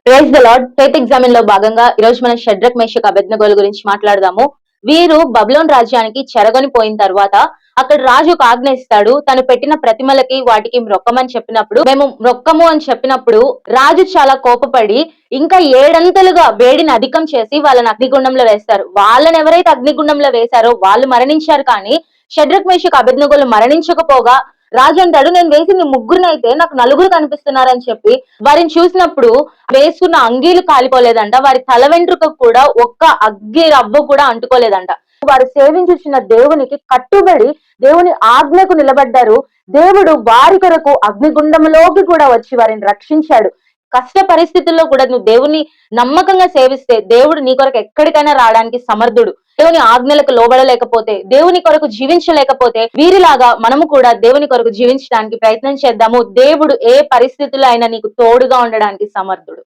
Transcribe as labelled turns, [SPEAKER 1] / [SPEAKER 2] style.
[SPEAKER 1] Praise the Lord. Faith examine లో భాగంగా ఈ రోజు మనం షడ్రక్ మేషక్ అబేద్నెగోల గురించి మాట్లాడదాము. వీరు బబులోను రాజ్యానికి చెరగొని పోయిన తర్వాత అక్కడ రాజు ఒక ఆజ్ఞ ఇస్తాడు. తను పెట్టిన ప్రతిమలకి వాటికి మ్రొక్కమని చెప్పినప్పుడు, మేము మ్రొక్కము అని చెప్పినప్పుడు రాజు చాలా కోపపడి ఇంకా ఏడంతలుగా వేడిని అధికం చేసి వాళ్ళని అగ్నిగుండంలో వేస్తారు. వాళ్ళని ఎవరైతే అగ్నిగుండంలో వేశారో వాళ్ళు మరణించారు, కానీ షడ్రక్ మేషక్ అబేద్నెగోలు మరణించకపోగా రాజు అంటాడు, నేను వేసింది ముగ్గురినైతే నాకు నలుగురు కనిపిస్తున్నారని చెప్పి వారిని చూసినప్పుడు వేసుకున్న అంగీలు కాలిపోలేదంట. వారి తల వెంట్రుకకు కూడా ఒక్క అగ్గి రవ్వ కూడా అంటుకోలేదంట. వారు సేవించుచున్న దేవునికి కట్టుబడి దేవుని ఆజ్ఞకు నిలబడ్డారు. దేవుడు వారి కొరకు అగ్నిగుండంలోకి కూడా వచ్చి వారిని రక్షించాడు. కష్ట పరిస్థితుల్లో కూడా నువ్వు దేవుని నమ్మకంగా సేవిస్తే దేవుడు నీ కొరకు ఎక్కడికైనా రావడానికి సమర్థుడు. దేవుని ఆజ్ఞలకు లోబడలేకపోతే, దేవుని కొరకు జీవించలేకపోతే వీరిలాగా మనము కూడా దేవుని కొరకు జీవించడానికి ప్రయత్నం చేద్దాము. దేవుడు ఏ పరిస్థితుల్లో అయినా నీకు తోడుగా ఉండడానికి సమర్థుడు.